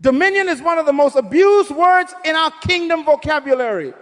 Dominion is one of the most abused words in our kingdom vocabulary.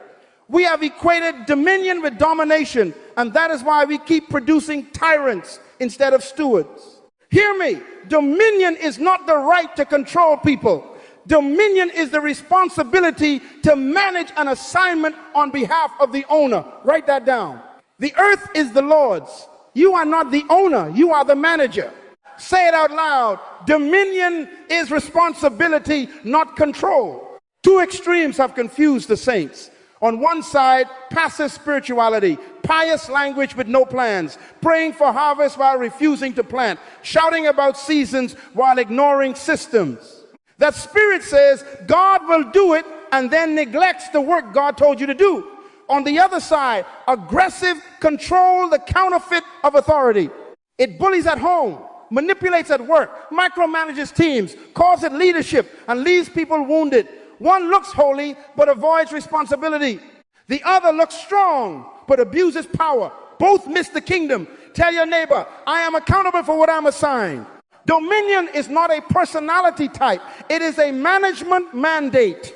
We have equated dominion with domination, and that is why we keep producing tyrants instead of stewards. Hear me, dominion is not the right to control people. Dominion is the responsibility to manage an assignment on behalf of the owner. Write that down. The earth is the Lord's. You are not the owner, you are the manager. Say it out loud. Dominion is responsibility, not control. Two extremes have confused the saints. On one side, passive spirituality, pious language with no plans, praying for harvest while refusing to plant, shouting about seasons while ignoring systems. That spirit says God will do it and then neglects the work God told you to do. On the other side, aggressive control, the counterfeit of authority. It bullies at home, manipulates at work, micromanages teams, calls it leadership, and leaves people wounded. One looks holy but avoids responsibility. The other looks strong but abuses power. Both miss the kingdom. Tell your neighbor, I am accountable for what I'm assigned. Dominion is not a personality type. It is a management mandate.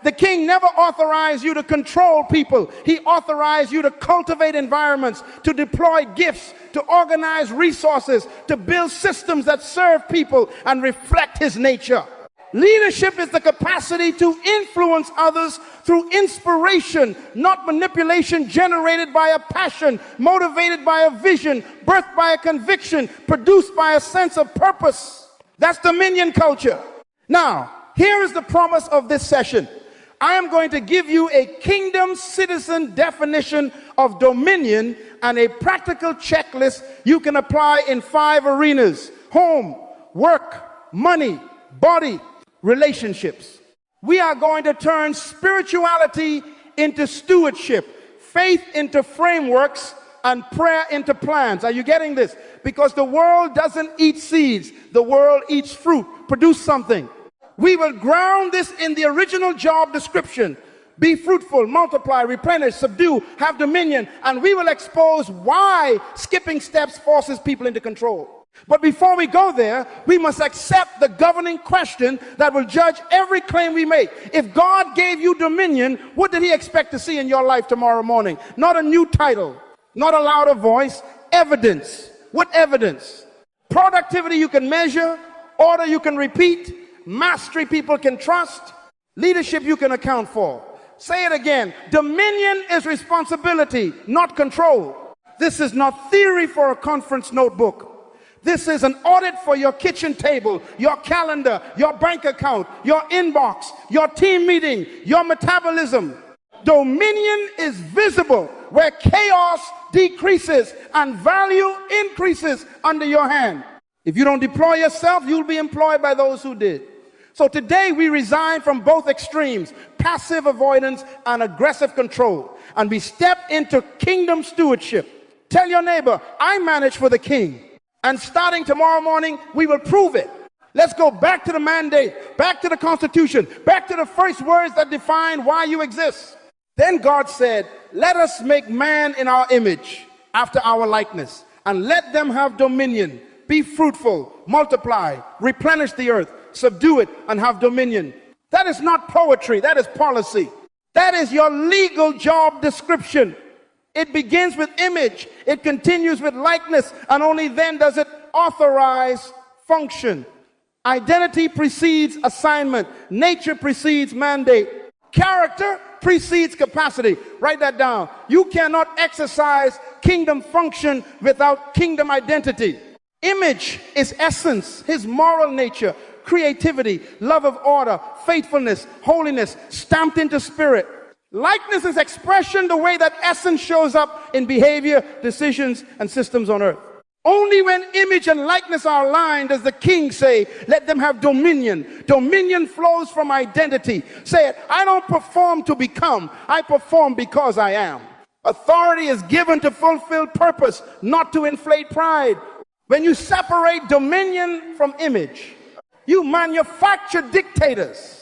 The king never authorized you to control people. He authorized you to cultivate environments, to deploy gifts, to organize resources, to build systems that serve people and reflect his nature. Leadership is the capacity to influence others through inspiration, not manipulation generated by a passion, motivated by a vision, birthed by a conviction, produced by a sense of purpose. That's dominion culture. Now, here is the promise of this session. I am going to give you a kingdom citizen definition of dominion and a practical checklist you can apply in 5 arenas: home, work, money, body, relationships. We are going to turn spirituality into stewardship, faith into frameworks, and prayer into plans. Are you getting this? Because the world doesn't eat seeds, the world eats fruit. Produce something. We will ground this in the original job description. Be fruitful, multiply, replenish, subdue, have dominion, and we will expose why skipping steps forces people into control. But before we go there, we must accept the governing question that will judge every claim we make. If God gave you dominion, what did he expect to see in your life tomorrow morning? Not a new title, not a louder voice, evidence. What evidence? Productivity you can measure, order you can repeat, mastery people can trust, leadership you can account for. Say it again. Dominion is responsibility, not control. This is not theory for a conference notebook. This is an audit for your kitchen table, your calendar, your bank account, your inbox, your team meeting, your metabolism. Dominion is visible where chaos decreases and value increases under your hand. If you don't deploy yourself, you'll be employed by those who did. So today we resign from both extremes, passive avoidance and aggressive control, and we step into kingdom stewardship. Tell your neighbor, I manage for the king. And starting tomorrow morning, we will prove it. Let's go back to the mandate, back to the Constitution, back to the first words that define why you exist. Then God said, let us make man in our image, after our likeness, and let them have dominion. Be fruitful, multiply, replenish the earth, subdue it, and have dominion. That is not poetry, that is policy. That is your legal job description. It begins with image, it continues with likeness, and only then does it authorize function. Identity precedes assignment. Nature precedes mandate. Character precedes capacity. Write that down. You cannot exercise kingdom function without kingdom identity. Image is essence, his moral nature, creativity, love of order, faithfulness, holiness, stamped into spirit. Likeness is expression, the way that essence shows up in behavior, decisions, and systems on earth. Only when image and likeness are aligned does the king say, let them have dominion. Dominion flows from identity. Say it, I don't perform to become, I perform because I am. Authority is given to fulfill purpose, not to inflate pride. When you separate dominion from image, you manufacture dictators.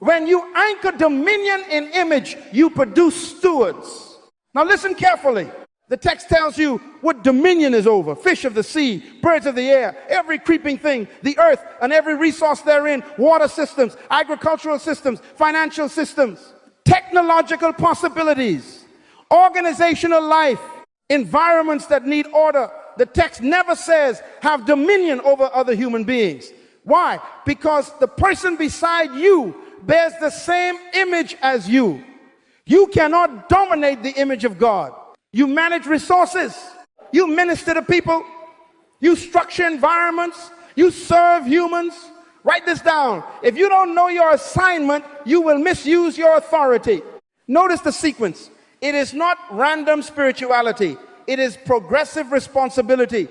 When you anchor dominion in image, you produce stewards. Now listen carefully. The text tells you what dominion is over: fish of the sea, birds of the air, every creeping thing, the earth and every resource therein, water systems, agricultural systems, financial systems, technological possibilities, organizational life, environments that need order. The text never says have dominion over other human beings. Why? Because the person beside you bears the same image as you. You cannot dominate the image of God. You manage resources, you minister to people, you structure environments, you serve humans. Write this down. If you don't know your assignment, you will misuse your authority. Notice the sequence. It is not random spirituality. It is progressive responsibility.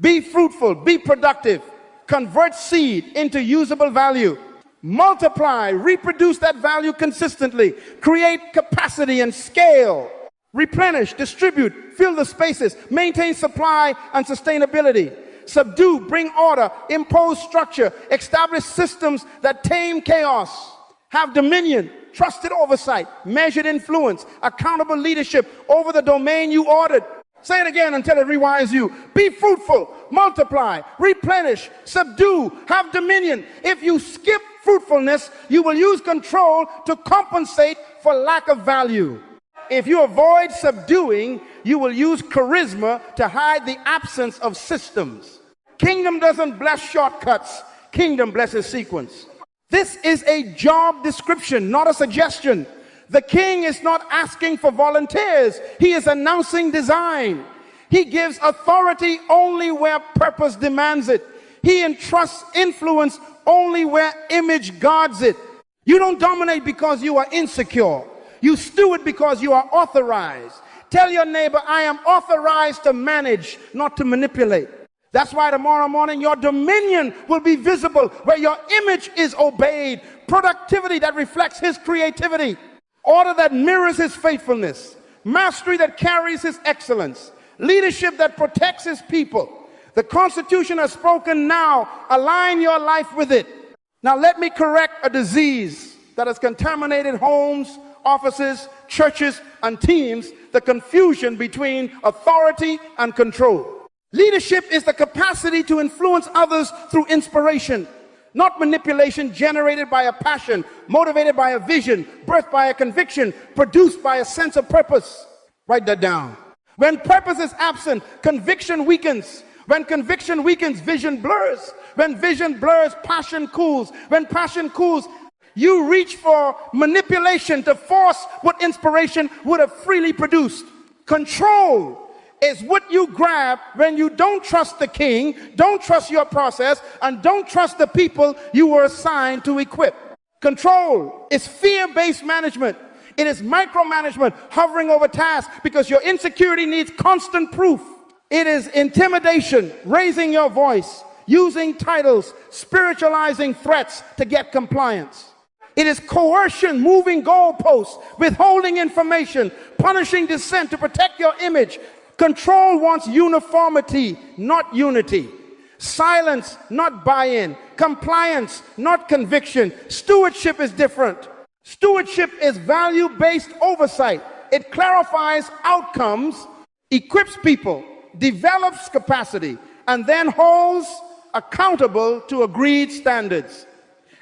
Be fruitful, be productive, convert seed into usable value, multiply, reproduce that value consistently, create capacity and scale, replenish, distribute, fill the spaces, maintain supply and sustainability, subdue, bring order, impose structure, establish systems that tame chaos, have dominion, trusted oversight, measured influence, accountable leadership over the domain you audit. Say it again until it rewires you. Be fruitful, multiply, replenish, subdue, have dominion. If you skip fruitfulness, you will use control to compensate for lack of value. If you avoid subduing, you will use charisma to hide the absence of systems. Kingdom doesn't bless shortcuts. Kingdom blesses sequence. This is a job description, not a suggestion. The king is not asking for volunteers. He is announcing design. He gives authority only where purpose demands it. He entrusts influence only where image guards it. You don't dominate because you are insecure. You steward because you are authorized. Tell your neighbor, I am authorized to manage, not to manipulate. That's why tomorrow morning your dominion will be visible where your image is obeyed. Productivity that reflects his creativity. Order that mirrors his faithfulness. Mastery that carries his excellence. Leadership that protects his people. The Constitution has spoken now. Align your life with it. Now let me correct a disease that has contaminated homes, offices, churches, and teams: the confusion between authority and control. Leadership is the capacity to influence others through inspiration, not manipulation generated by a passion, motivated by a vision, birthed by a conviction, produced by a sense of purpose. Write that down. When purpose is absent, conviction weakens. When conviction weakens, vision blurs. When vision blurs, passion cools. When passion cools, you reach for manipulation to force what inspiration would have freely produced. Control is what you grab when you don't trust the king, don't trust your process, and don't trust the people you were assigned to equip. Control is fear-based management. It is micromanagement, hovering over tasks because your insecurity needs constant proof. It is intimidation, raising your voice, using titles, spiritualizing threats to get compliance. It is coercion, moving goalposts, withholding information, punishing dissent to protect your image. Control wants uniformity, not unity. Silence, not buy-in. Compliance, not conviction. Stewardship is different. Stewardship is value-based oversight. It clarifies outcomes, equips people, develops capacity, and then holds accountable to agreed standards.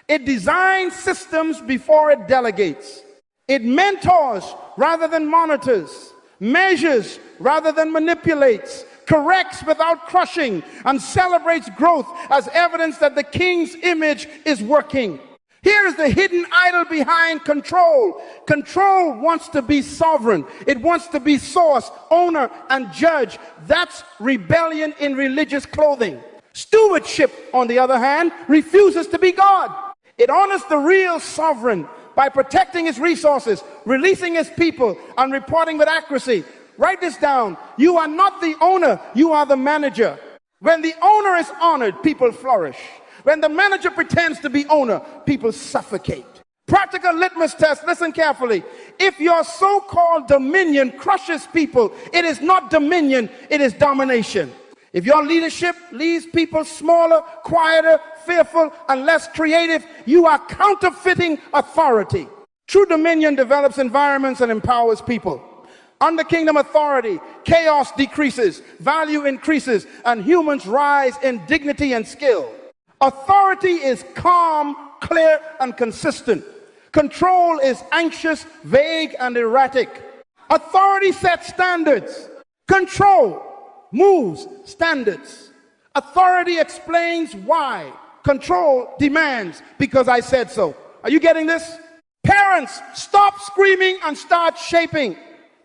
It designs systems before it delegates. It mentors rather than monitors, measures rather than manipulates, corrects without crushing, and celebrates growth as evidence that the king's image is working. Here is the hidden idol behind control. Control wants to be sovereign. It wants to be source, owner, and judge. That's rebellion in religious clothing. Stewardship, on the other hand, refuses to be God. It honors the real sovereign by protecting his resources, releasing his people, and reporting with accuracy. Write this down. You are not the owner, you are the manager. When the owner is honored, people flourish. When the manager pretends to be owner, people suffocate. Practical litmus test, listen carefully. If your so-called dominion crushes people, it is not dominion, it is domination. If your leadership leaves people smaller, quieter, fearful, and less creative, you are counterfeiting authority. True dominion develops environments and empowers people. Under kingdom authority, chaos decreases, value increases, and humans rise in dignity and skill. Authority is calm, clear, and consistent. Control is anxious, vague, and erratic. Authority sets standards. Control moves standards. Authority explains why. Control demands because I said so. Are you getting this? Parents, stop screaming and start shaping.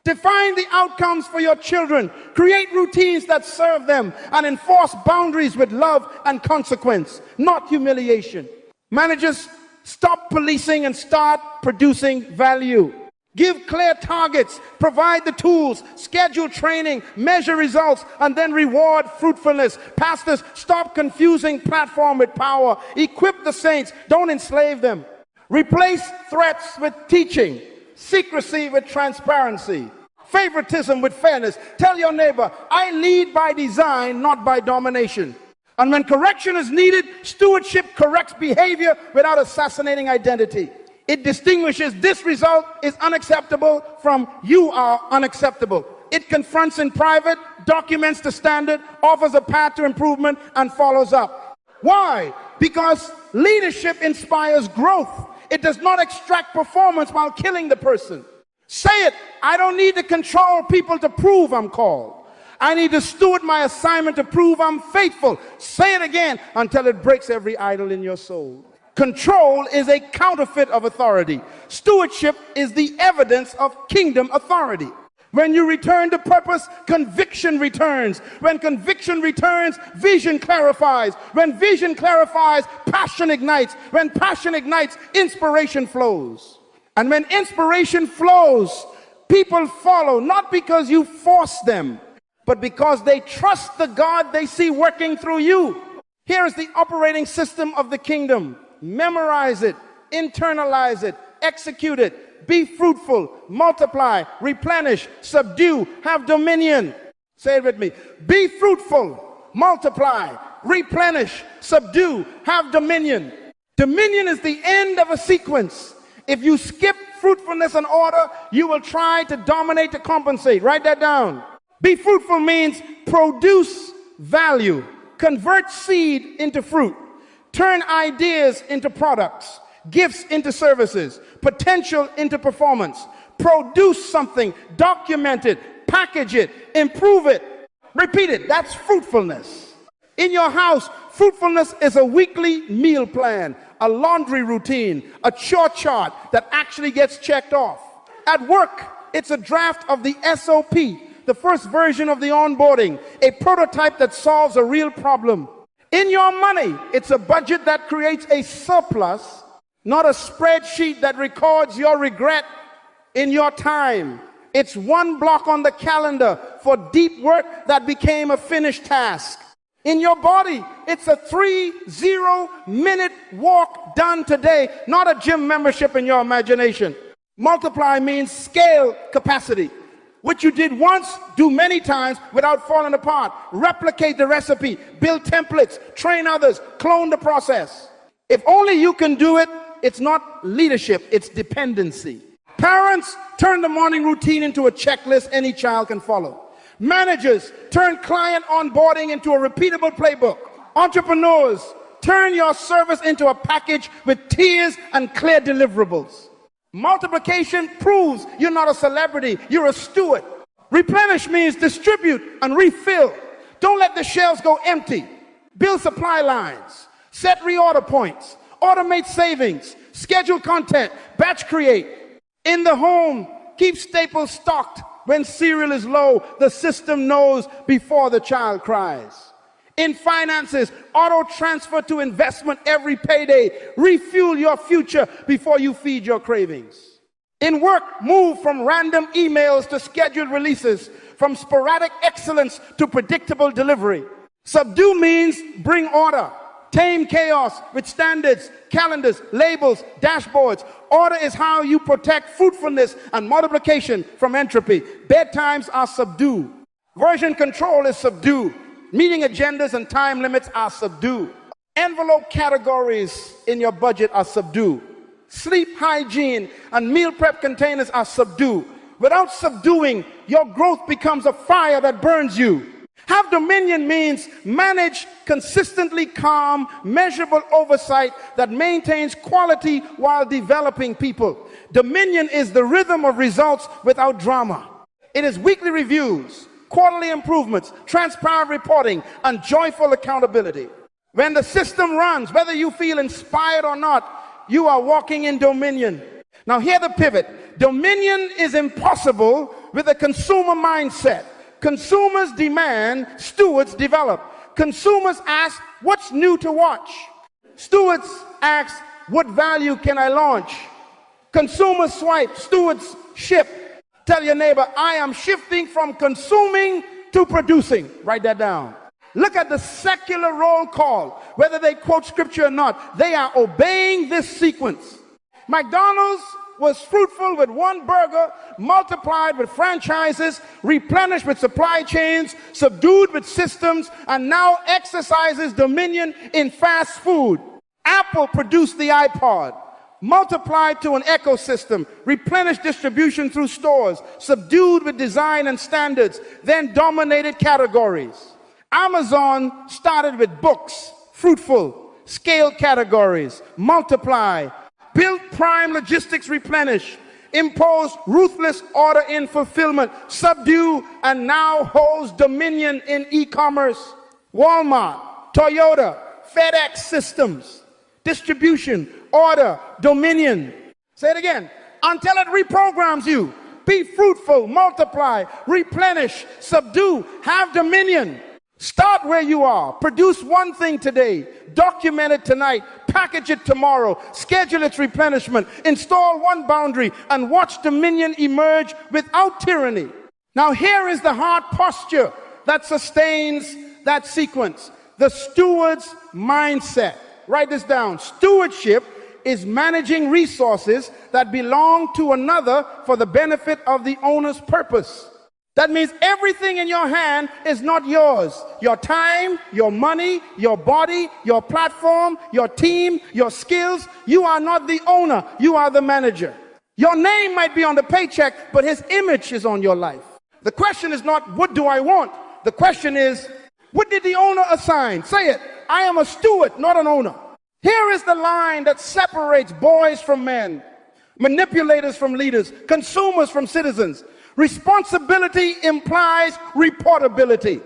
Define the outcomes for your children. Create routines that serve them and enforce boundaries with love and consequence, not humiliation. Managers, stop policing and start producing value. Give clear targets, provide the tools, schedule training, measure results, and then reward fruitfulness. Pastors, stop confusing platform with power. Equip the saints, don't enslave them. Replace threats with teaching, secrecy with transparency, favoritism with fairness. Tell your neighbor, I lead by design, not by domination. And when correction is needed, stewardship corrects behavior without assassinating identity. It distinguishes this result is unacceptable from you are unacceptable. It confronts in private, documents the standard, offers a path to improvement, and follows up. Why? Because leadership inspires growth. It does not extract performance while killing the person. Say it. I don't need to control people to prove I'm called. I need to steward my assignment to prove I'm faithful. Say it again until it breaks every idol in your soul. Control is a counterfeit of authority. Stewardship is the evidence of kingdom authority. When you return to purpose, conviction returns. When conviction returns, vision clarifies. When vision clarifies, passion ignites. When passion ignites, inspiration flows. And when inspiration flows, people follow, not because you force them, but because they trust the God they see working through you. Here is the operating system of the kingdom. Memorize it, internalize it, execute it. Be fruitful, multiply, replenish, subdue, have dominion. Say it with me. Be fruitful, multiply, replenish, subdue, have dominion. Dominion is the end of a sequence. If you skip fruitfulness and order, you will try to dominate to compensate. Write that down. Be fruitful means produce value, convert seed into fruit, turn ideas into products, gifts into services, potential into performance. Produce something, document it, package it, improve it, repeat it. That's fruitfulness. In your house, fruitfulness is a weekly meal plan, a laundry routine, a chore chart that actually gets checked off. At work, it's a draft of the SOP, the first version of the onboarding, a prototype that solves a real problem. In your money, it's a budget that creates a surplus, not a spreadsheet that records your regret in your time. It's one block on the calendar for deep work that became a finished task. In your body, it's a 30-minute walk done today, not a gym membership in your imagination. Multiply means scale capacity. What you did once, do many times without falling apart. Replicate the recipe, build templates, train others, clone the process. If only you can do it, it's not leadership, it's dependency. Parents, turn the morning routine into a checklist any child can follow. Managers, turn client onboarding into a repeatable playbook. Entrepreneurs, turn your service into a package with tiers and clear deliverables. Multiplication proves you're not a celebrity, you're a steward. Replenish means distribute and refill. Don't let the shelves go empty. Build supply lines, set reorder points, automate savings, schedule content, batch create. In the home, keep staples stocked. When cereal is low, the system knows before the child cries. In finances, auto transfer to investment every payday. Refuel your future before you feed your cravings. In work, move from random emails to scheduled releases, from sporadic excellence to predictable delivery. Subdue means bring order. Tame chaos with standards, calendars, labels, dashboards. Order is how you protect fruitfulness and multiplication from entropy. Bedtimes are subdue. Version control is subdue. Meeting agendas and time limits are subdue. Envelope categories in your budget are subdue. Sleep hygiene and meal prep containers are subdue. Without subduing, your growth becomes a fire that burns you. Have dominion means manage consistently calm, measurable oversight that maintains quality while developing people. Dominion is the rhythm of results without drama. It is weekly reviews, quarterly improvements, transparent reporting, and joyful accountability. When the system runs, whether you feel inspired or not, you are walking in dominion. Now hear the pivot. Dominion is impossible with a consumer mindset. Consumers demand, stewards develop. Consumers ask, what's new to watch? Stewards ask, what value can I launch? Consumers swipe, stewards ship. Tell your neighbor, I am shifting from consuming to producing. Write that down. Look at the secular roll call. Whether they quote scripture or not, they are obeying this sequence. McDonald's was fruitful with one burger, multiplied with franchises, replenished with supply chains, subdued with systems, and now exercises dominion in fast food. Apple produced the iPod, multiplied to an ecosystem, replenished distribution through stores, subdued with design and standards, then dominated categories. Amazon started with books, fruitful, scaled categories, multiply, built prime logistics, replenish, imposed ruthless order in fulfillment, subdue, and now holds dominion in e-commerce. Walmart, Toyota, FedEx systems, distribution, order, dominion. Say it again. Until it reprograms you. Be fruitful, multiply, replenish, subdue, have dominion. Start where you are. Produce one thing today. Document it tonight. Package it tomorrow. Schedule its replenishment. Install one boundary and watch dominion emerge without tyranny. Now here is the heart posture that sustains that sequence. The steward's mindset. Write this down. Stewardship is managing resources that belong to another for the benefit of the owner's purpose. That means everything in your hand is not yours. Your time, your money, your body, your platform, your team, your skills. You are not the owner. You are the manager. Your name might be on the paycheck, but his image is on your life. The question is not, what do I want? The question is, what did the owner assign? Say it. I am a steward, not an owner. Here is the line that separates boys from men, manipulators from leaders, consumers from citizens. Responsibility implies reportability.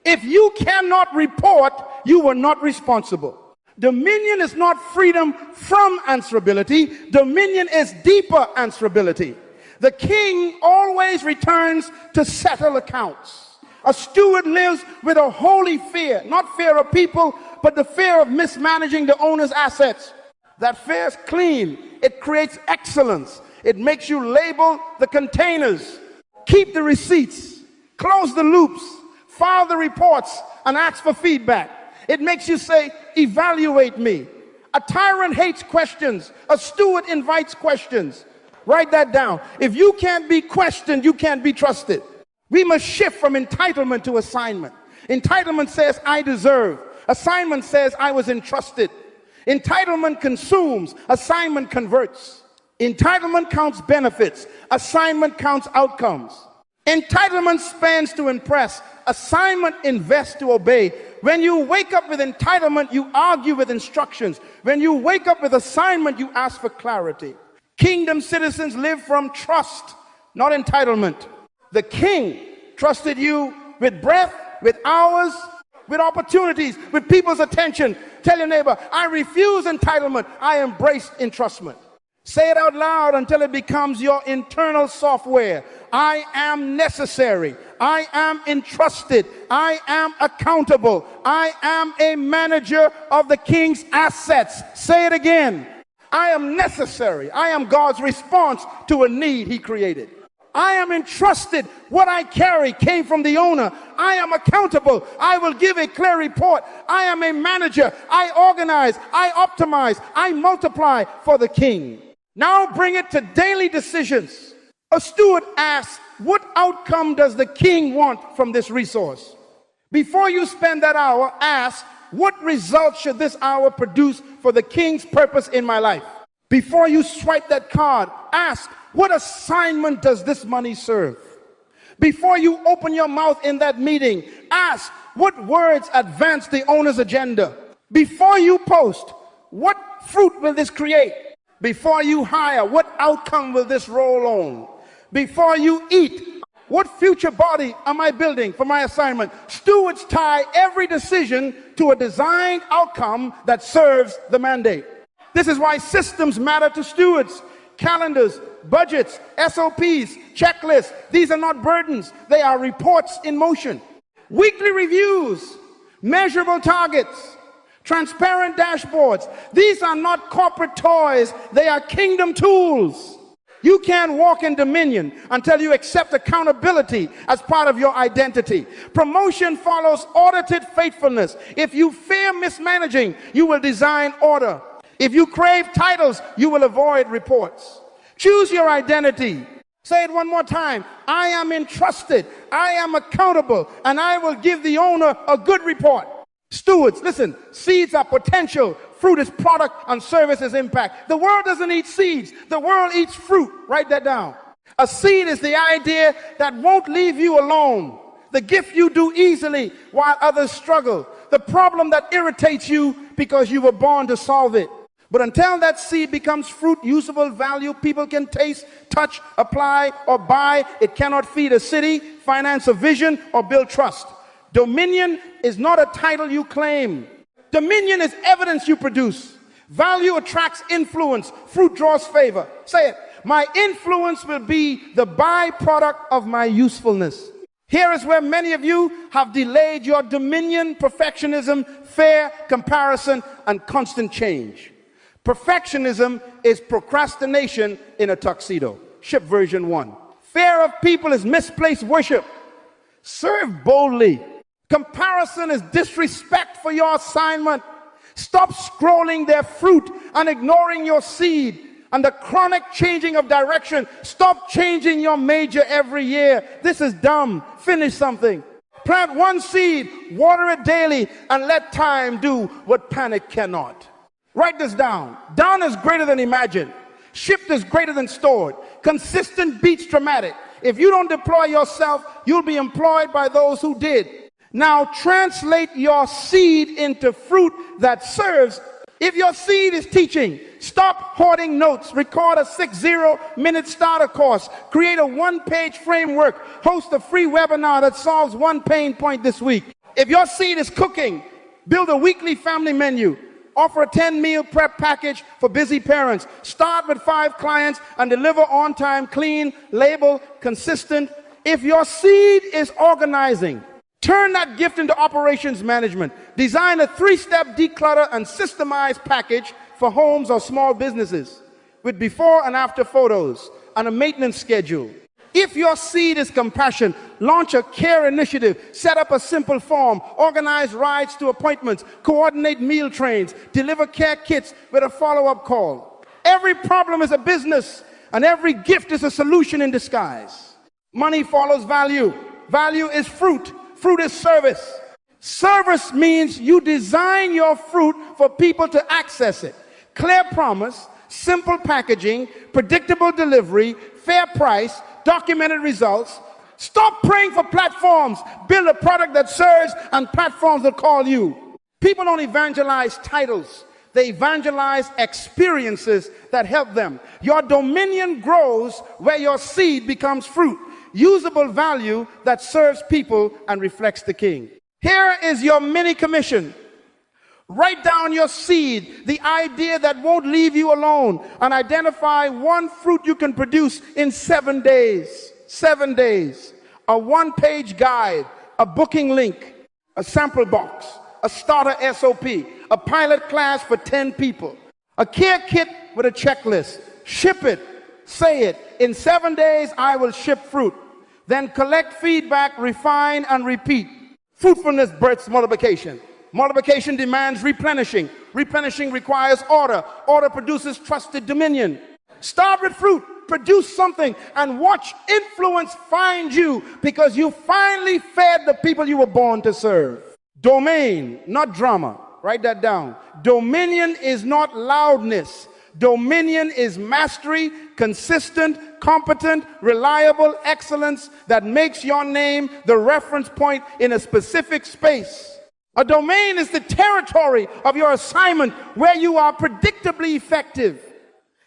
If you cannot report, you were not responsible. Dominion is not freedom from answerability. Dominion is deeper answerability. The king always returns to settle accounts. A steward lives with a holy fear, not fear of people, but the fear of mismanaging the owner's assets. That fear is clean. It creates excellence. It makes you label the containers. Keep the receipts, close the loops, file the reports, and ask for feedback. It makes you say, evaluate me. A tyrant hates questions. A steward invites questions. Write that down. If you can't be questioned, you can't be trusted. We must shift from entitlement to assignment. Entitlement says, I deserve. Assignment says, I was entrusted. Entitlement consumes. Assignment converts. Entitlement counts benefits. Assignment counts outcomes. Entitlement spends to impress. Assignment invests to obey. When you wake up with entitlement, you argue with instructions. When you wake up with assignment, you ask for clarity. Kingdom citizens live from trust, not entitlement. The king trusted you with breath, with hours, with opportunities, with people's attention. Tell your neighbor, I refuse entitlement. I embrace entrustment. Say it out loud until it becomes your internal software. I am necessary. I am entrusted. I am accountable. I am a manager of the king's assets. Say it again. I am necessary. I am God's response to a need he created. I am entrusted. What I carry came from the owner. I am accountable. I will give a clear report. I am a manager. I organize. I optimize. I multiply for the king. Now bring it to daily decisions. A steward asks, what outcome does the king want from this resource? Before you spend that hour, ask, what results should this hour produce for the king's purpose in my life? Before you swipe that card, ask, what assignment does this money serve? Before you open your mouth in that meeting, ask, what words advance the owner's agenda? Before you post, what fruit will this create? Before you hire, what outcome will this roll on? Before you eat, what future body am I building for my assignment? Stewards tie every decision to a designed outcome that serves the mandate. This is why systems matter to stewards. Calendars, budgets, SOPs, checklists, these are not burdens. They are reports in motion. Weekly reviews, measurable targets, transparent dashboards. These are not corporate toys. They are kingdom tools. You can't walk in dominion until you accept accountability as part of your identity. Promotion follows audited faithfulness. If you fear mismanaging, you will design order. If you crave titles, you will avoid reports. Choose your identity. Say it one more time. I am entrusted, I am accountable, and I will give the owner a good report. Stewards, listen, seeds are potential. Fruit is product and service is impact. The world doesn't eat seeds. The world eats fruit. Write that down. A seed is the idea that won't leave you alone. The gift you do easily while others struggle. The problem that irritates you because you were born to solve it. But until that seed becomes fruit, usable value, people can taste, touch, apply, or buy, it cannot feed a city, finance a vision, or build trust. Dominion is not a title you claim. Dominion is evidence you produce. Value attracts influence. Fruit draws favor. Say it. My influence will be the byproduct of my usefulness. Here is where many of you have delayed your dominion, perfectionism, fear, comparison, and constant change. Perfectionism is procrastination in a tuxedo. Ship version 1. Fear of people is misplaced worship. Serve boldly. Comparison is disrespect for your assignment. Stop scrolling their fruit and ignoring your seed. And the chronic changing of direction. Stop changing your major every year. This is dumb. Finish something. Plant one seed, water it daily, and let time do what panic cannot. Write this down. Done is greater than imagined. Shipped is greater than stored. Consistent beats dramatic. If you don't deploy yourself, you'll be employed by those who did. Now translate your seed into fruit that serves. If your seed is teaching, stop hoarding notes. Record a 60-minute starter course. Create a one-page framework. Host a free webinar that solves one pain point this week. If your seed is cooking, build a weekly family menu. Offer a 10-meal prep package for busy parents. Start with 5 clients and deliver on time, clean, label, consistent. If your seed is organizing, turn that gift into operations management. Design a 3-step declutter and systemize package for homes or small businesses with before and after photos and a maintenance schedule. If your seed is compassion, launch a care initiative, set up a simple form, organize rides to appointments, coordinate meal trains, deliver care kits with a follow-up call. Every problem is a business, and every gift is a solution in disguise. Money follows value. Value is fruit. Fruit is service. Service means you design your fruit for people to access it. Clear promise, simple packaging, predictable delivery, fair price, documented results. Stop praying for platforms. Build a product that serves, and platforms will call you. People don't evangelize titles. They evangelize experiences that help them. Your dominion grows where your seed becomes fruit. Usable value that serves people and reflects the king. Here is your mini commission. Write down your seed, the idea that won't leave you alone, and identify one fruit you can produce in 7 days. 7 days. A one-page guide, a booking link, a sample box, a starter SOP, a pilot class for 10 people, a care kit with a checklist. Ship it. Say it. In 7 days, I will ship fruit. Then collect feedback, refine, and repeat. Fruitfulness births multiplication. Multiplication demands replenishing. Replenishing requires order. Order produces trusted dominion. Start with fruit. Produce something and watch influence find you, because you finally fed the people you were born to serve. Domain, not drama. Write that down. Dominion is not loudness. Dominion is mastery, consistent, competent, reliable excellence that makes your name the reference point in a specific space. A domain is the territory of your assignment where you are predictably effective.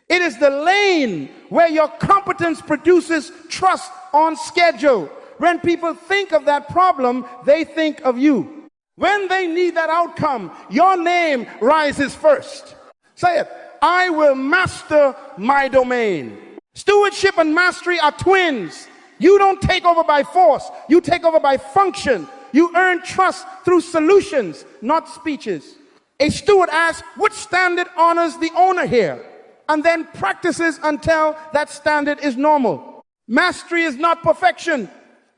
It is the lane where your competence produces trust on schedule. When people think of that problem, they think of you. When they need that outcome, your name rises first. Say it. I will master my domain. Stewardship and mastery are twins. You don't take over by force. You take over by function. You earn trust through solutions, not speeches. A steward asks, which standard honors the owner here? And then practices until that standard is normal. Mastery is not perfection.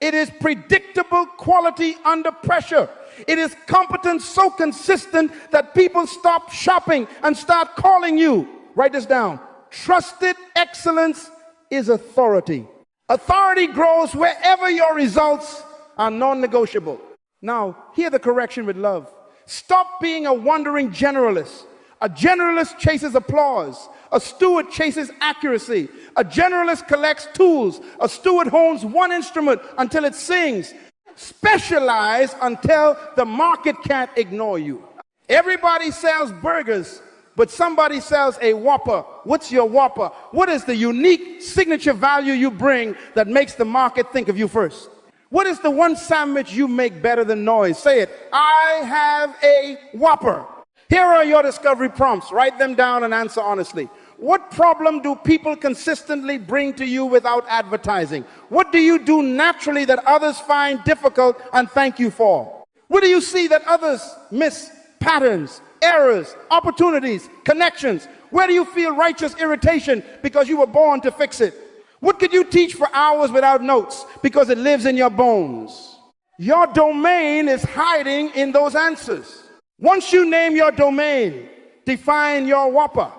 It is predictable quality under pressure. It is competence so consistent that people stop shopping and start calling you. Write this down. Trusted excellence is authority. Authority grows wherever your results are non-negotiable. Now, hear the correction with love. Stop being a wandering generalist. A generalist chases applause. A steward chases accuracy. A generalist collects tools. A steward hones one instrument until it sings. Specialize until the market can't ignore you. Everybody sells burgers, but somebody sells a Whopper. What's your Whopper? What is the unique signature value you bring that makes the market think of you first? What is the one sandwich you make better than noise? Say it. I have a Whopper. Here are your discovery prompts. Write them down and answer honestly. What problem do people consistently bring to you without advertising? What do you do naturally that others find difficult and thank you for? What do you see that others miss? Patterns, errors, opportunities, connections. Where do you feel righteous irritation because you were born to fix it? What could you teach for hours without notes because it lives in your bones? Your domain is hiding in those answers. Once you name your domain, define your Whopper.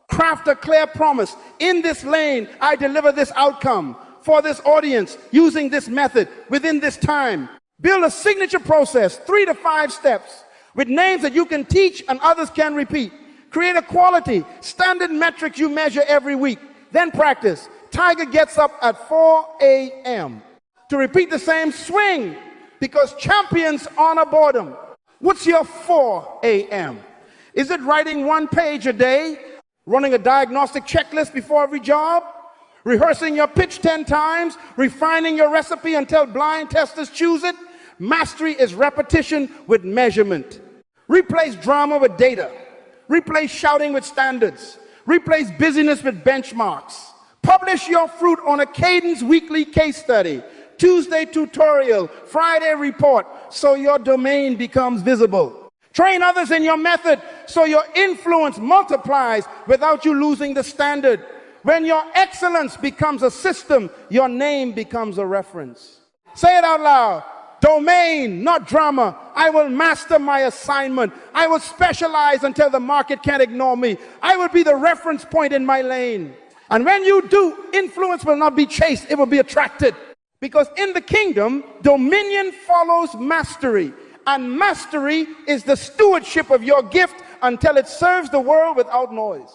Craft a clear promise. In this lane, I deliver this outcome for this audience using this method within this time. Build a signature process, 3 to 5 steps with names that you can teach and others can repeat. Create a quality, standard metrics you measure every week. Then practice. Tiger gets up at 4 a.m. to repeat the same swing because champions honor boredom. What's your 4 a.m.? Is it writing 1 page a day? Running a diagnostic checklist before every job? Rehearsing your pitch 10 times? Refining your recipe until blind testers choose it? Mastery is repetition with measurement. Replace drama with data. Replace shouting with standards. Replace busyness with benchmarks. Publish your fruit on a cadence weekly case study. Tuesday tutorial, Friday report, so your domain becomes visible. Train others in your method so your influence multiplies without you losing the standard. When your excellence becomes a system, your name becomes a reference. Say it out loud. Domain, not drama. I will master my assignment. I will specialize until the market can't ignore me. I will be the reference point in my lane. And when you do, influence will not be chased, it will be attracted. Because in the kingdom, dominion follows mastery. And mastery is the stewardship of your gift until it serves the world without noise.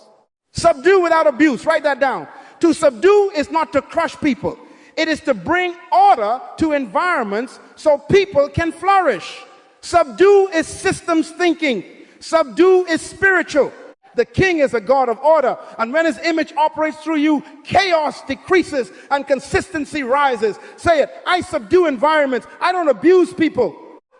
Subdue without abuse. Write that down. To subdue is not to crush people. It is to bring order to environments so people can flourish. Subdue is systems thinking. Subdue is spiritual. The king is a God of order, and when his image operates through you, chaos decreases and consistency rises. Say it. I subdue environments. I don't abuse people.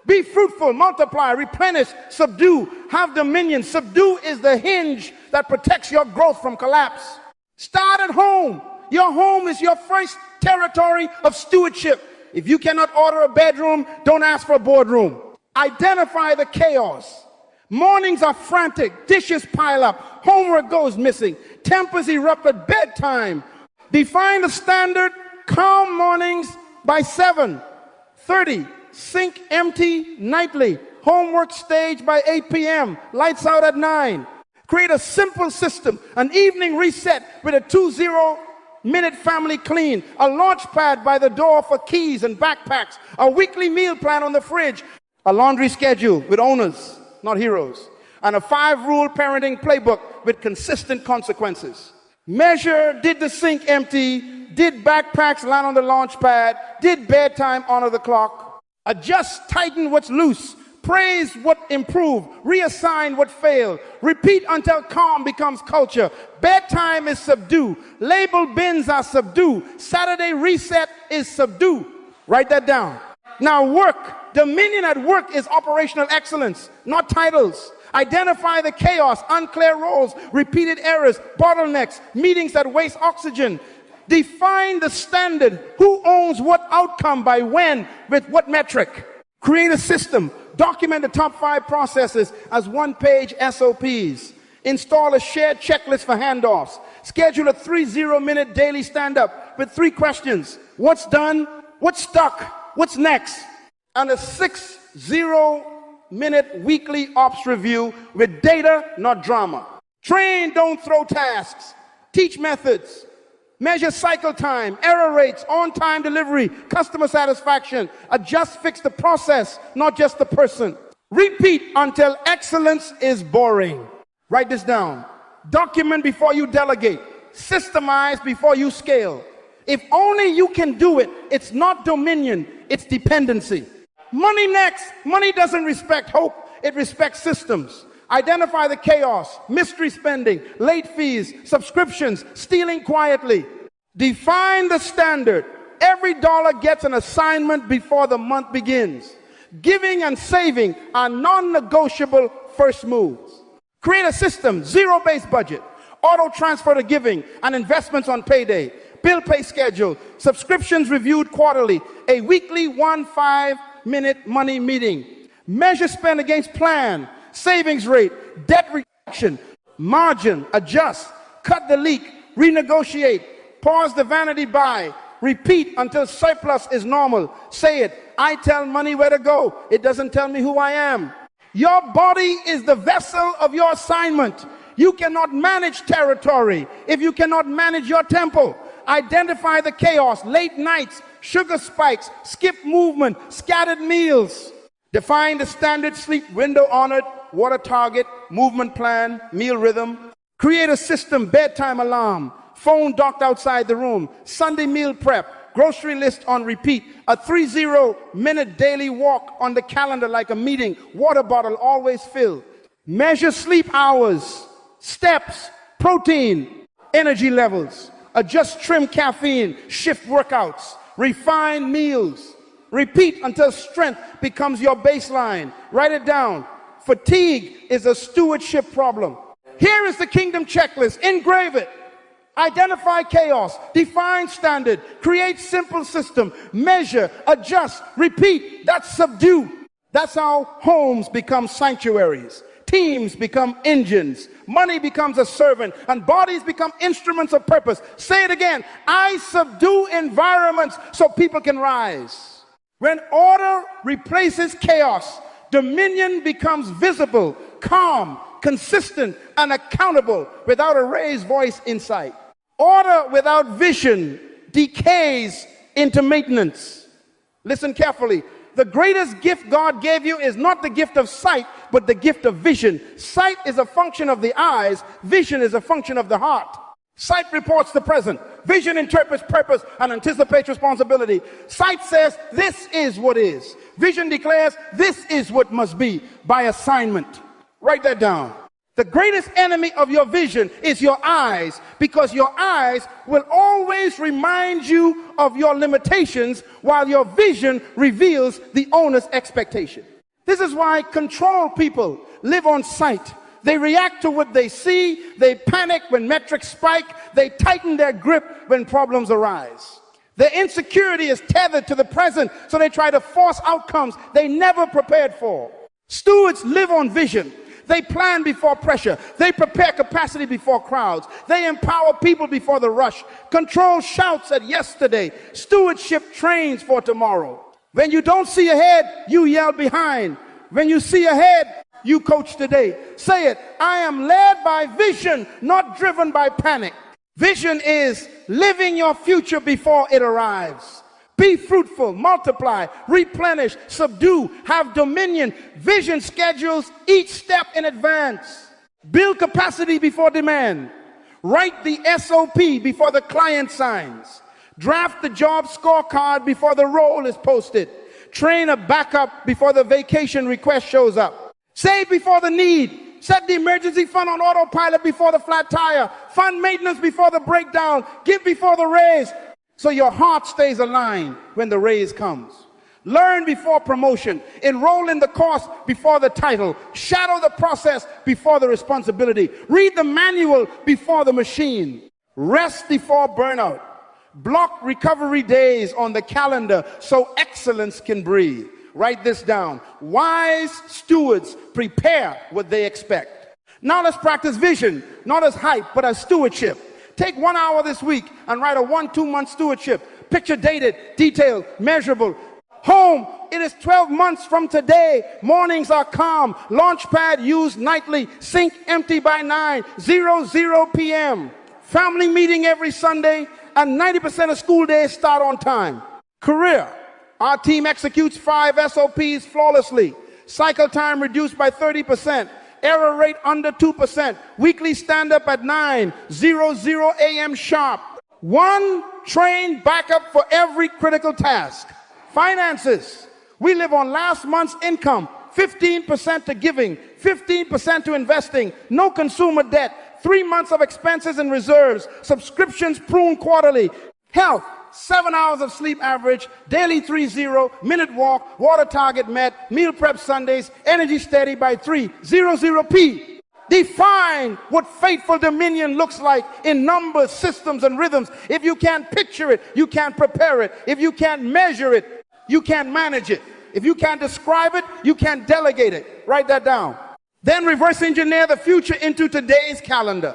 Be fruitful, multiply, replenish, subdue, have dominion. Subdue is the hinge that protects your growth from collapse. Start at home. Your home is your first territory of stewardship. If you cannot order a bedroom, don't ask for a boardroom. Identify the chaos. Mornings are frantic, dishes pile up, homework goes missing, tempers erupt at bedtime. Define the standard, calm mornings by 7:30. Sink empty nightly. Homework stage by 8 p.m. Lights out at 9. Create a simple system. An evening reset with a 20-minute family clean. A launch pad by the door for keys and backpacks. A weekly meal plan on the fridge. A laundry schedule with owners, not heroes. and a 5-rule parenting playbook with consistent consequences. Measure, did the sink empty? Did backpacks land on the launch pad? Did bedtime honor the clock? Adjust, tighten what's loose. Praise what improved. Reassign what failed. Repeat until calm becomes culture. Bedtime is subdue. Label bins are subdue. Saturday reset is subdue. Write that down. Now work. Dominion at work is operational excellence, not titles. Identify the chaos, unclear roles, repeated errors, bottlenecks, meetings that waste oxygen. Define the standard. Who owns what outcome by when with what metric? Create a system. Document the top 5 processes as one-page SOPs. Install a shared checklist for handoffs. Schedule a 30-minute daily stand-up with 3 questions. What's done? What's stuck? What's next? And a 60-minute weekly ops review with data, not drama. Train, don't throw tasks. Teach methods. Measure cycle time, error rates, on-time delivery, customer satisfaction. Adjust, fix the process, not just the person. Repeat until excellence is boring. Write this down. Document before you delegate. Systemize before you scale. If only you can do it, it's not dominion, it's dependency. Money next. Money doesn't respect hope, it respects systems. Identify the chaos, mystery spending, late fees, subscriptions, stealing quietly. Define the standard. Every dollar gets an assignment before the month begins. Giving and saving are non-negotiable first moves. Create a system, zero-based budget, auto transfer to giving and investments on payday, bill pay schedule, subscriptions reviewed quarterly, a weekly 5-minute money meeting. Measure spend against plan, savings rate, debt reduction, margin, adjust, cut the leak, renegotiate, pause the vanity buy, repeat until surplus is normal. Say it, I tell money where to go, it doesn't tell me who I am. Your body is the vessel of your assignment. You cannot manage territory if you cannot manage your tempo. Identify the chaos, late nights, sugar spikes, skip movement, scattered meals. Define the standard sleep window honored, water target, movement plan, meal rhythm. Create a system, bedtime alarm, phone docked outside the room, Sunday meal prep, grocery list on repeat, a 30-minute daily walk on the calendar like a meeting, water bottle always filled. Measure sleep hours, steps, protein, energy levels. Adjust trim caffeine, shift workouts, refine meals. Repeat until strength becomes your baseline. Write it down. Fatigue is a stewardship problem. Here is the kingdom checklist. Engrave it. Identify chaos. Define standard. Create simple system. Measure. Adjust. Repeat. That's subdue. That's how homes become sanctuaries. Teams become engines. Money becomes a servant. And bodies become instruments of purpose. Say it again. I subdue environments so people can rise. When order replaces chaos, dominion becomes visible, calm, consistent, and accountable without a raised voice in sight. Order without vision decays into maintenance. Listen carefully. The greatest gift God gave you is not the gift of sight, but the gift of vision. Sight is a function of the eyes. Vision is a function of the heart. Sight reports the present. Vision interprets purpose and anticipates responsibility. Sight says, this is what is. Vision declares, this is what must be by assignment. Write that down. The greatest enemy of your vision is your eyes, because your eyes will always remind you of your limitations while your vision reveals the owner's expectation. This is why control people live on sight. They react to what they see, they panic when metrics spike, they tighten their grip when problems arise. Their insecurity is tethered to the present, so they try to force outcomes they never prepared for. Stewards live on vision. They plan before pressure. They prepare capacity before crowds. They empower people before the rush. Control shouts at yesterday. Stewardship trains for tomorrow. When you don't see ahead, you yell behind. When you see ahead, you coach today. Say it. I am led by vision, not driven by panic. Vision is living your future before it arrives. Be fruitful, multiply, replenish, subdue, have dominion. Vision schedules each step in advance. Build capacity before demand. Write the SOP before the client signs. Draft the job scorecard before the role is posted. Train a backup before the vacation request shows up. Save before the need. Set the emergency fund on autopilot before the flat tire. Fund maintenance before the breakdown. Give before the raise, so your heart stays aligned when the raise comes. Learn before promotion. Enroll in the course before the title. Shadow the process before the responsibility. Read the manual before the machine. Rest before burnout. Block recovery days on the calendar so excellence can breathe. Write this down. Wise stewards prepare what they expect. Now let's practice vision, not as hype, but as stewardship. Take 1 hour this week and write a 1-2 month stewardship. Picture dated, detailed, measurable. Home, it is 12 months from today. Mornings are calm. Launchpad used nightly. Sink empty by 9:00 p.m. Family meeting every Sunday, and 90% of school days start on time. Career, our team executes 5 SOPs flawlessly. Cycle time reduced by 30%. Error rate under 2%. Weekly stand-up at 9:00 a.m. sharp. 1 trained backup for every critical task. Finances, we live on last month's income. 15% to giving, 15% to investing. No consumer debt. 3 months of expenses and reserves. Subscriptions pruned quarterly. Health, 7 hours of sleep average, daily 3-0, minute walk, water target met, meal prep Sundays, energy steady by 3:00 p. Define what faithful dominion looks like in numbers, systems, and rhythms. If you can't picture it, you can't prepare it. If you can't measure it, you can't manage it. If you can't describe it, you can't delegate it. Write that down. Then reverse engineer the future into today's calendar.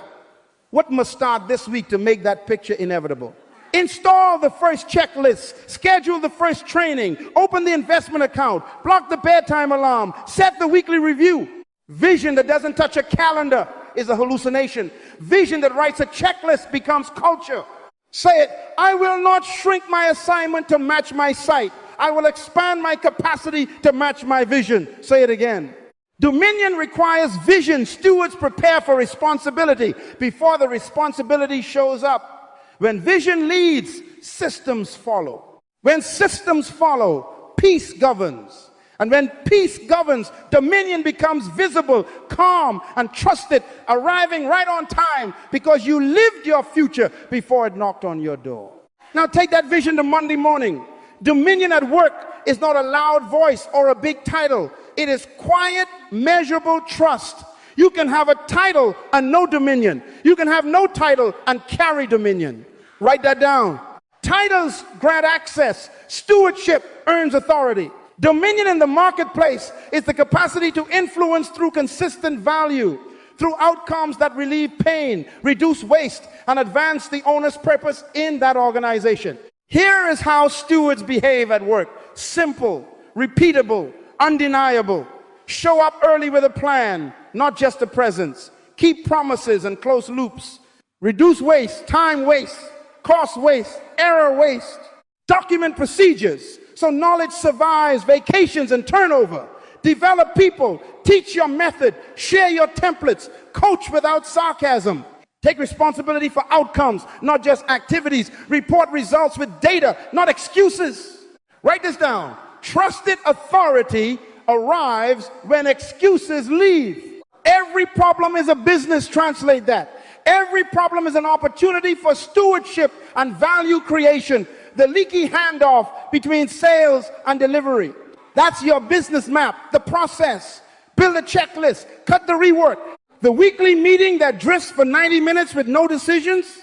What must start this week to make that picture inevitable? Install the first checklist, schedule the first training, open the investment account, block the bedtime alarm, set the weekly review. Vision that doesn't touch a calendar is a hallucination. Vision that writes a checklist becomes culture. Say it, I will not shrink my assignment to match my sight. I will expand my capacity to match my vision. Say it again. Dominion requires vision. Stewards prepare for responsibility before the responsibility shows up. When vision leads, systems follow. When systems follow, peace governs. And when peace governs, dominion becomes visible, calm, and trusted, arriving right on time because you lived your future before it knocked on your door. Now take that vision to Monday morning. Dominion at work is not a loud voice or a big title. It is quiet, measurable trust. You can have a title and no dominion. You can have no title and carry dominion. Write that down. Titles grant access. Stewardship earns authority. Dominion in the marketplace is the capacity to influence through consistent value, through outcomes that relieve pain, reduce waste, and advance the owner's purpose in that organization. Here is how stewards behave at work. Simple, repeatable, undeniable. Show up early with a plan, not just a presence. Keep promises and close loops. Reduce waste, time waste, cost waste, error waste. Document procedures so knowledge survives vacations and turnover. Develop people, teach your method, share your templates, coach without sarcasm. Take responsibility for outcomes, not just activities. Report results with data, not excuses. Write this down. Trusted authority arrives when excuses leave. Every problem is a business, translate that. Every problem is an opportunity for stewardship and value creation. The leaky handoff between sales and delivery. That's your business map, the process. Build a checklist, cut the rework. The weekly meeting that drifts for 90 minutes with no decisions,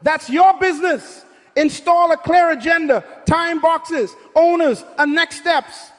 that's your business. Install a clear agenda, time boxes, owners, and next steps.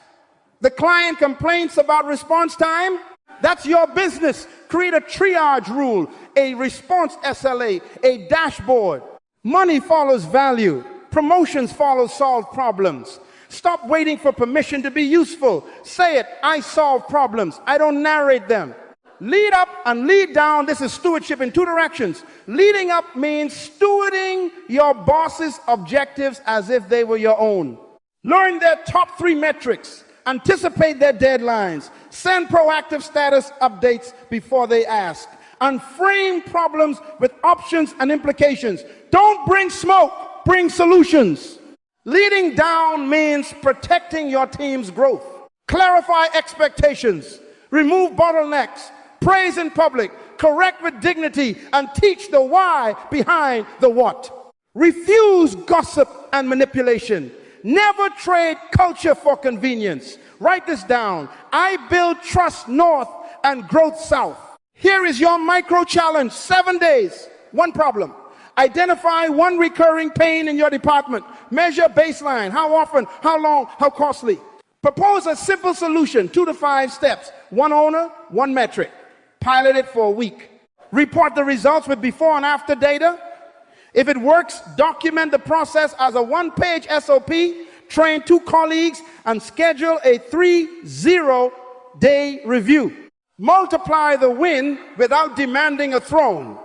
The client complains about response time, that's your business. Create a triage rule, a response SLA, a dashboard. Money follows value. Promotions follow solved problems. Stop waiting for permission to be useful. Say it, I solve problems. I don't narrate them. Lead up and lead down. This is stewardship in two directions. Leading up means stewarding your boss's objectives as if they were your own. Learn their top 3 metrics. Anticipate their deadlines. Send proactive status updates before they ask. And frame problems with options and implications. Don't bring smoke, bring solutions. Leading down means protecting your team's growth. Clarify expectations. Remove bottlenecks. Praise in public. Correct with dignity. And teach the why behind the what. Refuse gossip and manipulation. Never trade culture for convenience. Write this down. I build trust north and growth south. Here is your micro challenge. 7 days, 1 problem. Identify 1 recurring pain in your department. Measure baseline. How often, how long, how costly. Propose a simple solution, 2 to 5 steps. 1 owner, 1 metric. Pilot it for a week. Report the results with before and after data. If it works, document the process as a 1-page SOP. Train 2 colleagues and schedule a 30-day review. Multiply the win without demanding a throne.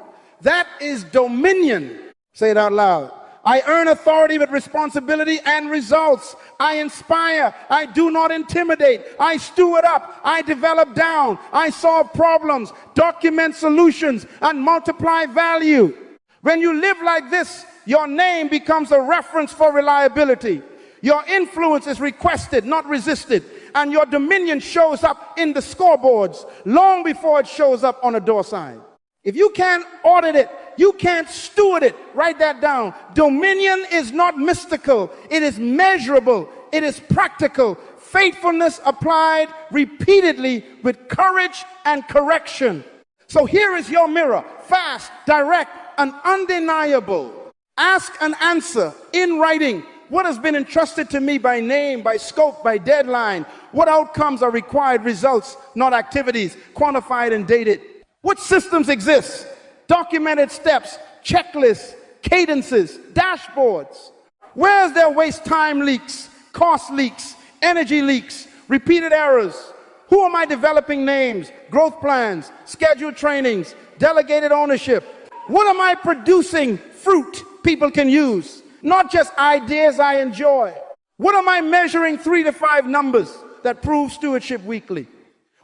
That is dominion. Say it out loud. I earn authority with responsibility and results. I inspire. I do not intimidate. I steward up. I develop down. I solve problems, document solutions, and multiply value. When you live like this, your name becomes a reference for reliability. Your influence is requested, not resisted. And your dominion shows up in the scoreboards long before it shows up on a door sign. If you can't audit it, you can't steward it. Write that down. Dominion is not mystical. It is measurable. It is practical. Faithfulness applied repeatedly with courage and correction. So here is your mirror. Fast, direct, and undeniable. Ask and answer in writing. What has been entrusted to me by name, by scope, by deadline? What outcomes are required results, not activities, quantified and dated? What systems exist? Documented steps, checklists, cadences, dashboards. Where's there waste time leaks, cost leaks, energy leaks, repeated errors? Who am I developing names, growth plans, scheduled trainings, delegated ownership? What am I producing fruit people can use? Not just ideas I enjoy. What am I measuring 3 to 5 numbers that prove stewardship weekly?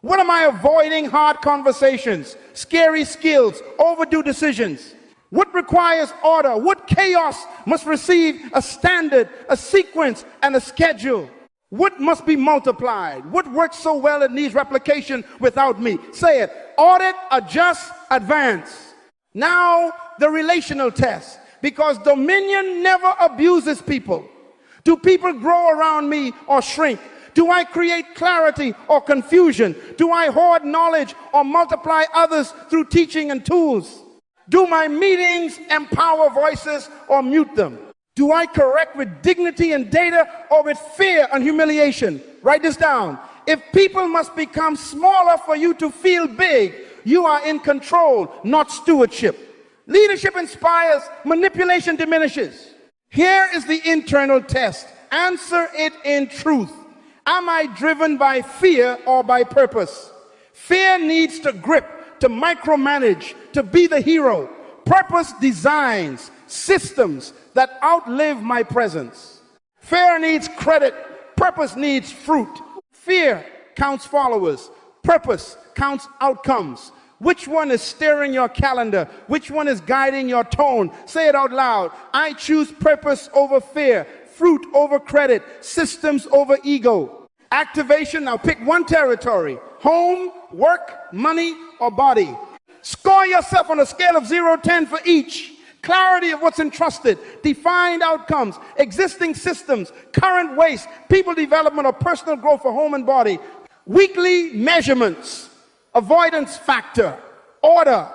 What am I avoiding? Hard conversations, scary skills, overdue decisions. What requires order? What chaos must receive a standard, a sequence, and a schedule? What must be multiplied? What works so well it needs replication without me? Say it. Audit, adjust, advance. Now, the relational test. Because dominion never abuses people. Do people grow around me or shrink? Do I create clarity or confusion? Do I hoard knowledge or multiply others through teaching and tools? Do my meetings empower voices or mute them? Do I correct with dignity and data or with fear and humiliation? Write this down. If people must become smaller for you to feel big, you are in control, not stewardship. Leadership inspires, manipulation diminishes. Here is the internal test. Answer it in truth. Am I driven by fear or by purpose? Fear needs to grip, to micromanage, to be the hero. Purpose designs systems that outlive my presence. Fear needs credit. Purpose needs fruit. Fear counts followers. Purpose counts outcomes. Which one is steering your calendar? Which one is guiding your tone? Say it out loud. I choose purpose over fear, fruit over credit, systems over ego. Activation, now pick one territory. Home, work, money, or body. Score yourself on a scale of 0 to 10 for each. Clarity of what's entrusted, defined outcomes, existing systems, current waste, people development or personal growth for home and body. Weekly measurements. Avoidance factor, order,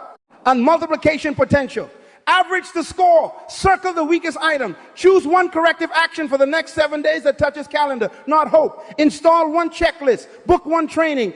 and multiplication potential. Average the score. Circle the weakest item. Choose one corrective action for the next 7 days that touches calendar, not hope. Install one checklist. Book one training.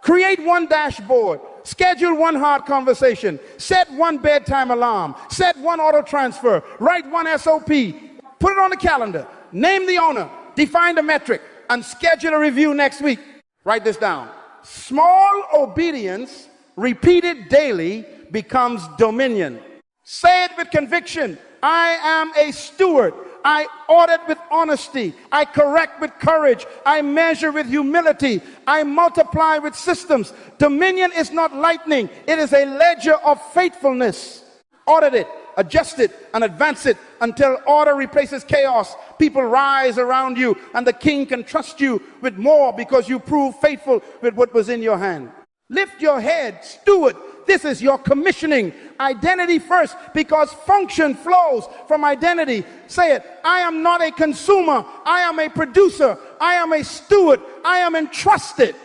Create one dashboard. Schedule one hard conversation. Set one bedtime alarm. Set one auto transfer. Write one SOP. Put it on the calendar. Name the owner. Define the metric. And schedule a review next week. Write this down. Small obedience repeated daily, becomes dominion. Say it with conviction. I am a steward. I audit with honesty. I correct with courage. I measure with humility. I multiply with systems. Dominion is not lightning. It is a ledger of faithfulness. Audit it, adjust it, and advance it until order replaces chaos. People rise around you, and the king can trust you with more because you prove faithful with what was in your hand. Lift your head, steward. This is your commissioning. Identity first, because function flows from identity. Say it. I am not a consumer. I am a producer. I am a steward. I am entrusted.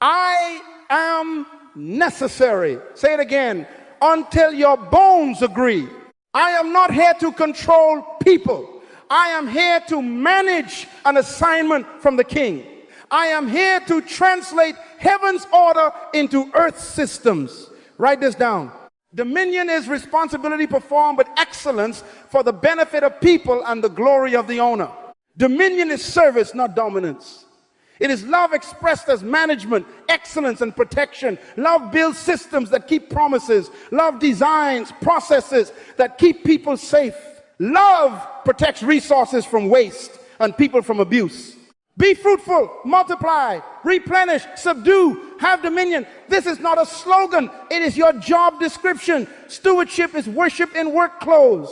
I am necessary. Say it again. Until your bones agree. I am not here to control people. I am here to manage an assignment from the king. I am here to translate heaven's order into earth's systems. Write this down. Dominion is responsibility performed with excellence for the benefit of people and the glory of the owner. Dominion is service, not dominance. It is love expressed as management, excellence, and protection. Love builds systems that keep promises. Love designs processes that keep people safe. Love protects resources from waste and people from abuse. Be fruitful, multiply, replenish, subdue, have dominion. This is not a slogan. It is your job description. Stewardship is worship in work clothes.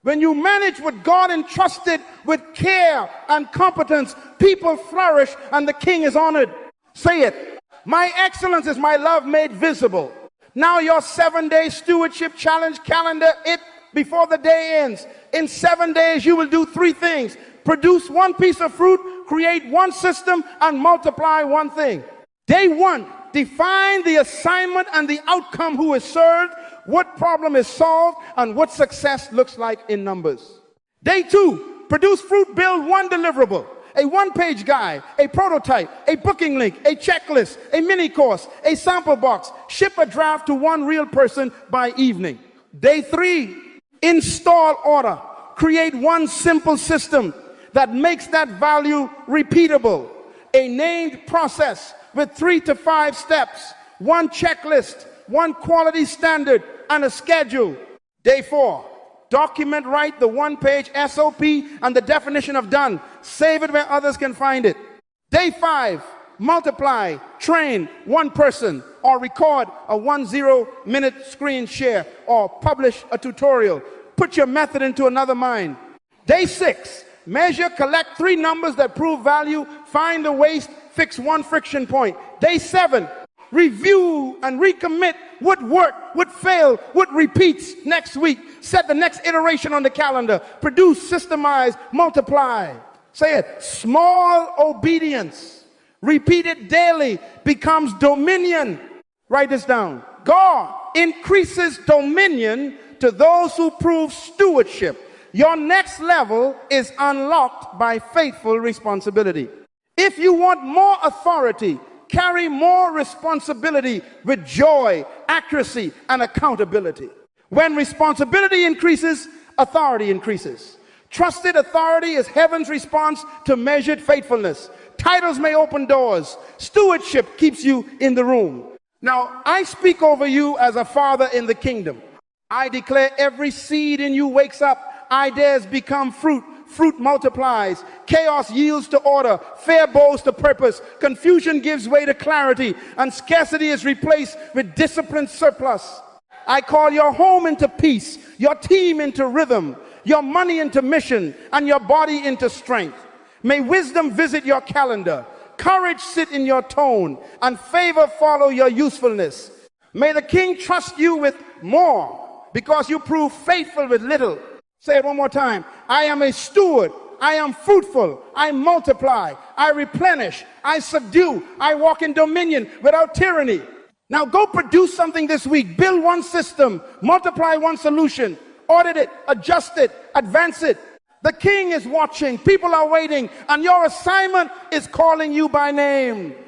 When you manage what God entrusted with care and competence, people flourish and the king is honored. Say it. My excellence is my love made visible. Now your 7-day stewardship challenge calendar it before the day ends. In 7 days you will do 3 things. Produce 1 piece of fruit, create 1 system, and multiply 1 thing. Day 1, define the assignment and the outcome who is served, what problem is solved, and what success looks like in numbers. Day 2, produce fruit, build 1 deliverable, a 1-page guide, a prototype, a booking link, a checklist, a mini course, a sample box. Ship a draft to 1 real person by evening. Day 3, install order. Create 1 simple system that makes that value repeatable. A named process with 3 to 5 steps, 1 checklist, 1 quality standard, and a schedule. Day 4, document right the 1-page SOP and the definition of done. Save it where others can find it. Day 5, multiply, train 1 person, or record a 10-minute screen share, or publish a tutorial. Put your method into another mind. Day 6, measure, collect 3 numbers that prove value, find the waste, fix 1 friction point. Day 7, review and recommit what worked, what failed, what repeats next week. Set the next iteration on the calendar. Produce, systemize, multiply. Say it. Small obedience, repeated daily, becomes dominion. Write this down. God increases dominion to those who prove stewardship. Your next level is unlocked by faithful responsibility. If you want more authority, carry more responsibility with joy, accuracy, and accountability. When responsibility increases, authority increases. Trusted authority is heaven's response to measured faithfulness. Titles may open doors. Stewardship keeps you in the room. Now, I speak over you as a father in the kingdom. I declare every seed in you wakes up. Ideas become fruit. Fruit multiplies. Chaos yields to order. Fear bows to purpose. Confusion gives way to clarity. And scarcity is replaced with disciplined surplus. I call your home into peace, your team into rhythm, your money into mission, and your body into strength. May wisdom visit your calendar, courage sit in your tone, and favor follow your usefulness. May the king trust you with more because you prove faithful with little. Say it one more time. I am a steward. I am fruitful. I multiply. I replenish. I subdue. I walk in dominion without tyranny. Now go produce something this week. Build 1 system. Multiply 1 solution. Audit it. Adjust it. Advance it. The king is watching. People are waiting. And your assignment is calling you by name.